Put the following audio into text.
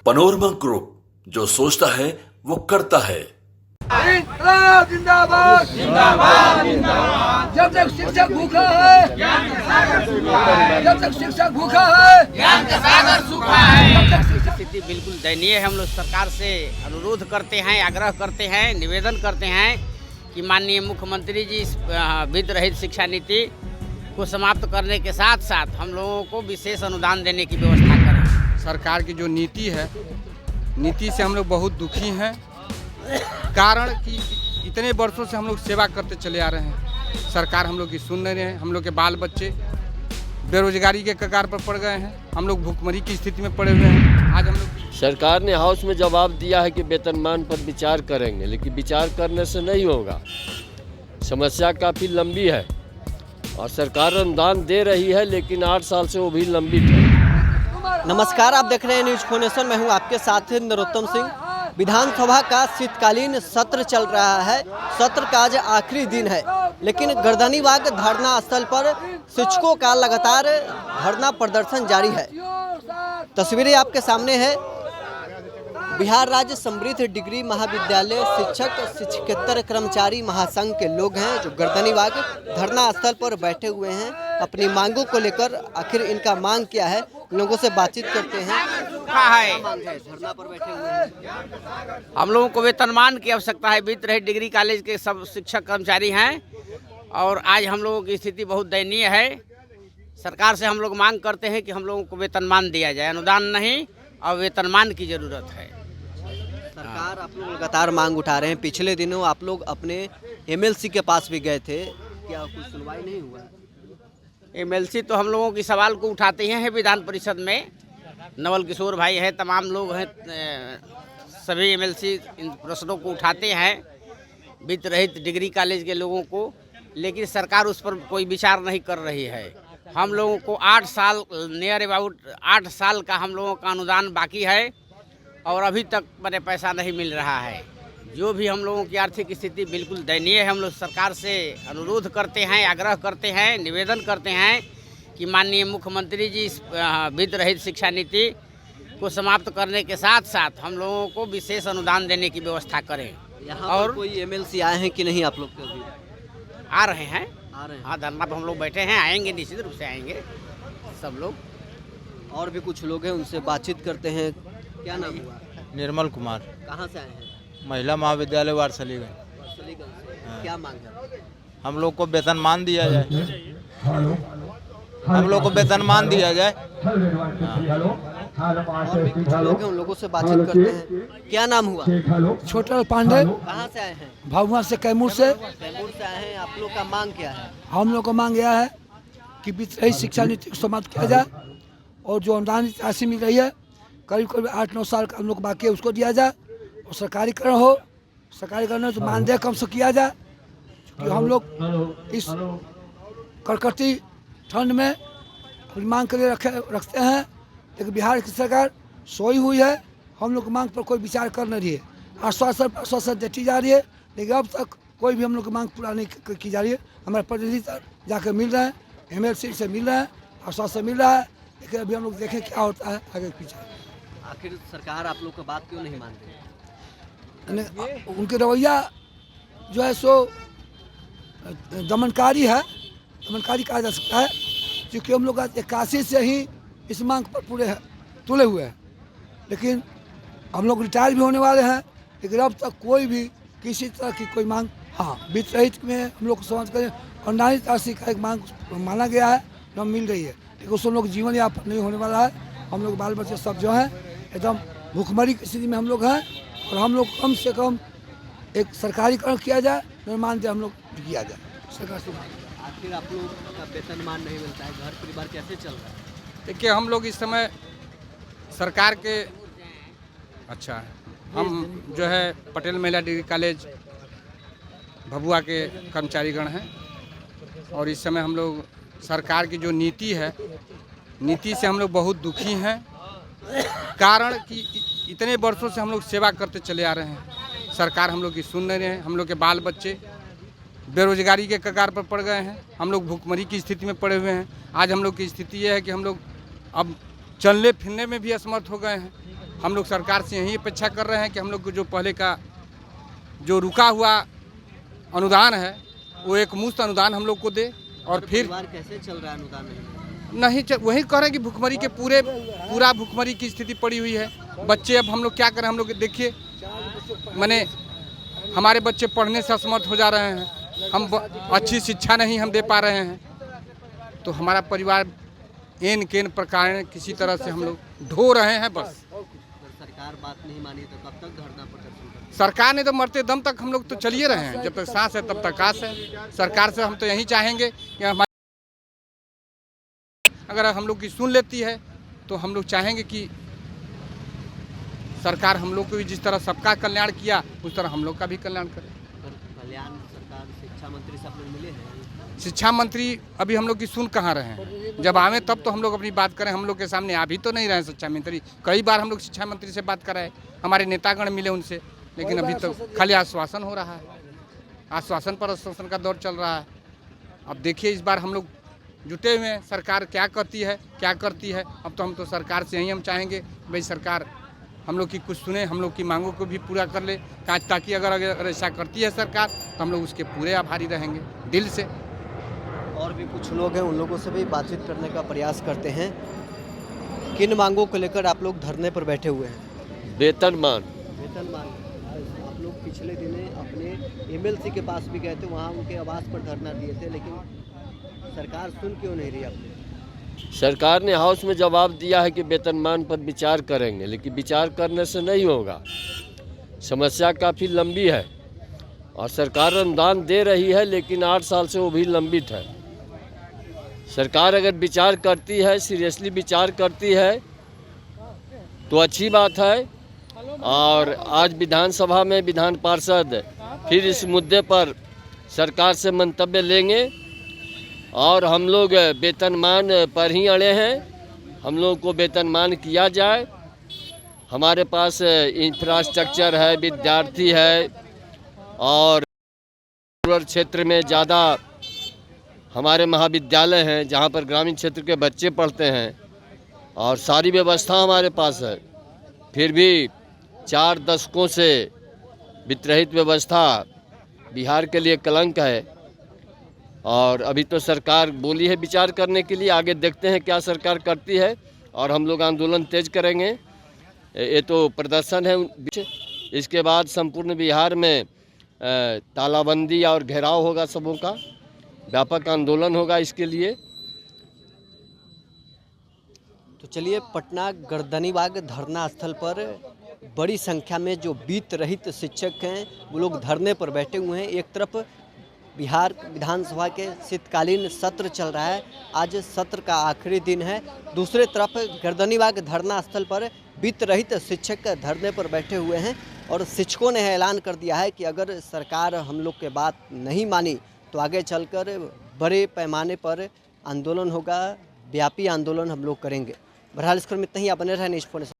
Panorama group, जो सोचता है वो करता है। जिंदाबाद जिंदाबाद जिंदाबाद। जब तक शिक्षक भूखा है, जब तक शिक्षक भूखा है, ज्ञान का सागर सूखा है। स्थिति बिल्कुल दयनीय है। हम लोग सरकार से अनुरोध करते हैं, आग्रह करते हैं, निवेदन करते हैं कि माननीय मुख्यमंत्री जी इस वित्त रहित शिक्षा नीति को समाप्त करने के साथ साथ हम लोगों को विशेष अनुदान देने की व्यवस्था करें। सरकार की जो नीति है, नीति से हम लोग बहुत दुखी हैं। कारण कि इतने वर्षों से हम लोग सेवा करते चले आ रहे हैं, सरकार हम लोग की सुन नहीं रहे हैं। हम लोग के बाल बच्चे बेरोजगारी के कगार पर पड़ गए हैं, हम लोग भूखमरी की स्थिति में पड़े हुए हैं। आज हम लोग सरकार ने हाउस में जवाब दिया है कि वेतनमान पर विचार करेंगे, लेकिन विचार करने से नहीं होगा। समस्या काफ़ी लंबी है और सरकार अनुदान दे रही है, लेकिन 8 साल से वो भी लंबित है। नमस्कार, आप देख रहे हैं न्यूज फोनेशन। मैं हूं आपके साथ नरोत्तम सिंह। विधानसभा का शीतकालीन सत्र चल रहा है। सत्र का आज आखिरी दिन है, लेकिन गर्दनीबाग धरना स्थल पर शिक्षकों का लगातार धरना प्रदर्शन जारी है। तस्वीरें आपके सामने है। बिहार राज्य समृद्ध डिग्री महाविद्यालय शिक्षक शिक्षकेतर कर्मचारी महासंघ के लोग हैं, जो गर्दनीबाग धरना स्थल पर बैठे हुए हैं। अपनी मांगों को लेकर आखिर इनका मांग क्या है, लोगों से बातचीत करते हैं। धरना पर बैठे हुए हैं। हम लोगों को वेतनमान की आवश्यकता है। वित्त रहित डिग्री कॉलेज के सब शिक्षक कर्मचारी हैं और आज हम लोगों की स्थिति बहुत दयनीय है। सरकार से हम लोग मांग करते हैं कि हम लोगों को वेतनमान दिया जाए, अनुदान नहीं और वेतनमान की ज़रूरत है। सरकार आप लोग लगातार मांग उठा रहे हैं। पिछले दिनों आप लोग अपने एमएलसी के पास भी गए थे, क्या कुछ सुनवाई नहीं हुआ? एमएलसी तो हम लोगों की सवाल को उठाते हैं विधान परिषद में। नवल किशोर भाई है, तमाम लोग हैं, सभी एमएलसी इन प्रश्नों को उठाते हैं, वित्त रहित डिग्री कॉलेज के लोगों को, लेकिन सरकार उस पर कोई विचार नहीं कर रही है। हम लोगों को 8 साल नियर अबाउट 8 साल का हम लोगों का अनुदान बाकी है और अभी तक मैंने पैसा नहीं मिल रहा है। जो भी हम लोगों की आर्थिक स्थिति बिल्कुल दयनीय है। हम लोग सरकार से अनुरोध करते हैं, आग्रह करते हैं, निवेदन करते हैं कि माननीय मुख्यमंत्री जी इस वित्त रहित शिक्षा नीति को समाप्त करने के साथ साथ हम लोगों को विशेष अनुदान देने की व्यवस्था करें। यहाँ और कोई एमएलसी आए हैं कि नहीं? आप लोग के अभी आ रहे हैं। हाँ, धरना पर हम लोग बैठे हैं, आएंगे, निश्चित रूप से आएंगे सब लोग। और भी कुछ लोग हैं, उनसे बातचीत करते हैं। क्या नाम हुआ? निर्मल कुमार। कहाँ से आए हैं? महिला महाविद्यालय वारसलीगंज। क्या मांग है? हम लोग को वेतनमान दिया जाए, हम लोग को वेतनमान दिया जाए। लोग हैं, उन लोगों से बातचीत करते हैं। क्या नाम हुआ? छोटा पांडे। कहाँ से आए हैं? भभुआ से, कैमूर से। कैमूर से आए हैं। आप लोग का मांग क्या है? हम लोग का मांग यह है कि वित्त रहित शिक्षा नीति को समाप्त किया जाए और जो अनुदान राशि मिल रही है करीब करीब 8-9 साल का हम लोग बाकी है, उसको दिया जाए और सरकारीकरण हो। सरकारीकरण जो मानदेय कम से किया जाए, क्योंकि हम लोग इस कड़कटी ठंड में अपनी मांग के लिए रखते हैं, लेकिन बिहार की सरकार सोई हुई है। हम लोग की मांग पर कोई विचार कर नहीं रही है। आश्वासन देती जा रही है, लेकिन अब तक कोई भी हम लोग की मांग पूरा नहीं की जा रही है। हमारे प्रतिनिधि जाकर मिल रहे हैं, एमएलसी से मिल रहे हैं, आश्वासन मिल रहा है, लेकिन अभी हम लोग देखें क्या होता है आगे पीछे। आखिर सरकार आप लोग का बात क्यों नहीं मान रही? उनके रवैया जो है सो दमनकारी है, दमनकारी कहा जा सकता है, क्योंकि हम लोग 81 से ही इस मांग पर पूरे तुले हुए हैं। लेकिन हम लोग रिटायर भी होने वाले हैं, लेकिन अब तक कोई भी किसी तरह की कोई मांग, हाँ वित्त रहित में हम लोग को समझ कर अनुदानित राशि का एक मांग माना गया है, जो मिल रही है, लेकिन उससे हम लोग जीवन यापन नहीं होने वाला है। हम लोग बाल बच्चे सब जो हैं एकदम भूखमरी की स्थिति में हम लोग हैं और हम लोग कम से कम एक सरकारीकरण किया जाए, निर्माण हम लोग किया जाए सरकार से। आखिर आप लोग का वेतनमान नहीं मिलता है, घर परिवार कैसे चल रहा है? देखिए, हम लोग इस समय सरकार के हम जो है पटेल महिला डिग्री कॉलेज भभुआ के कर्मचारीगण हैं और इस समय हम लोग सरकार की जो नीति है, नीति से हम लोग बहुत दुखी हैं। कारण कि इतने वर्षों से हम लोग सेवा करते चले आ रहे हैं, सरकार हम लोग की सुन नहीं रहे हैं। हम लोग के बाल बच्चे बेरोजगारी के कगार पर पड़ गए हैं, हम लोग भूखमरी की स्थिति में पड़े हुए हैं। आज हम लोग की स्थिति यह है कि हम लोग अब चलने फिरने में भी असमर्थ हो गए हैं। हम लोग सरकार से यही अपेक्षा कर रहे हैं कि हम लोग को जो पहले का जो रुका हुआ अनुदान है वो एक मुश्त अनुदान हम लोग को दे। और फिर परिवार कैसे चल रहा है अनुदान नहीं वही कह रहे हैं कि भुखमरी के पूरा भुखमरी की स्थिति पड़ी हुई है। बच्चे अब हम लोग क्या करें, हम लोग देखिए माने हमारे बच्चे पढ़ने से असमर्थ हो जा रहे हैं, हम अच्छी शिक्षा नहीं हम दे पा रहे हैं, तो हमारा परिवार एन केन प्रकार किसी तरह से हम लोग ढो रहे हैं। बस सरकार बात नहीं मानी तो कब तक धरना प्रदर्शन करेंगे? सरकार ने तो मरते दम तक हम लोग तो चलिए रहे हैं, जब तक सांस है तब तक आस है। सरकार से हम तो यही चाहेंगे कि हमारे अगर हम लोग की सुन लेती है तो हम लोग चाहेंगे कि सरकार हम लोग को भी जिस तरह सबका कल्याण किया उस तरह हम लोग का भी कल्याण करे। कल्याण सरकार शिक्षा मंत्री से आप लोग मिले हैं? शिक्षा मंत्री अभी हम लोग की सुन कहाँ रहे हैं, जब आवे तब तो हम लोग अपनी बात करें। हम लोग के सामने आ भी तो नहीं रहे शिक्षा मंत्री, कई बार हम लोग शिक्षा मंत्री से बात कराए, हमारे नेतागण मिले उनसे, लेकिन अभी तो खाली आश्वासन हो रहा है, आश्वासन पर आश्वासन का दौर चल रहा है। अब देखिए इस बार हम लोग जुटे हुए हैं, सरकार क्या करती है क्या करती है। अब तो हम तो सरकार से यही हम चाहेंगे भाई सरकार हम लोग की कुछ सुने, हम लोग की मांगों को भी पूरा कर ले, ताकि अगर ऐसा करती है सरकार तो हम लोग उसके पूरे आभारी रहेंगे दिल से। और भी कुछ लोग हैं, उन लोगों से भी बातचीत करने का प्रयास करते हैं। किन मांगों को लेकर आप लोग धरने पर बैठे हुए हैं? वेतनमान। आप लोग पिछले दिने अपने एमएलसी के पास भी गए थे, वहाँ उनके आवास पर धरना दिए थे, लेकिन सरकार सुन क्यों नहीं रही आपने? सरकार ने हाउस में जवाब दिया है कि वेतनमान पर विचार करेंगे, लेकिन विचार करने से नहीं होगा। समस्या काफ़ी लंबी है और सरकार अनुदान दे रही है, लेकिन 8 साल से वो भी लंबित है। सरकार अगर विचार करती है, सीरियसली विचार करती है तो अच्छी बात है। और आज विधानसभा में विधान पार्षद फिर इस मुद्दे पर सरकार से मंतव्य लेंगे और हम लोग वेतनमान पर ही अड़े हैं। हम लोग को वेतनमान किया जाए। हमारे पास इंफ्रास्ट्रक्चर है, विद्यार्थी है और रूरल क्षेत्र में ज़्यादा हमारे महाविद्यालय हैं जहाँ पर ग्रामीण क्षेत्र के बच्चे पढ़ते हैं और सारी व्यवस्था हमारे पास है। फिर भी 4 दशकों से वित्तरहित व्यवस्था बिहार के लिए कलंक है। और अभी तो सरकार बोली है विचार करने के लिए, आगे देखते हैं क्या सरकार करती है और हम लोग आंदोलन तेज करेंगे। ये तो प्रदर्शन है, इसके बाद संपूर्ण बिहार में तालाबंदी और घेराव होगा, सबों का व्यापक आंदोलन होगा इसके लिए। तो चलिए, पटना गर्दनीबाग धरना स्थल पर बड़ी संख्या में जो वित्त रहित शिक्षक हैं वो लोग धरने पर बैठे हुए हैं। एक तरफ बिहार विधानसभा के शीतकालीन सत्र चल रहा है, आज सत्र का आखिरी दिन है। दूसरे तरफ गर्दनीबाग धरना स्थल पर वित्त रहित शिक्षक धरने पर बैठे हुए हैं और शिक्षकों ने ऐलान कर दिया है कि अगर सरकार हम लोग के बात नहीं मानी तो आगे चलकर बड़े पैमाने पर आंदोलन होगा, व्यापी आंदोलन हम लोग करेंगे। बहरहाल इस क्रम में इतना ही, आप बने रहें न्यूज़ 4।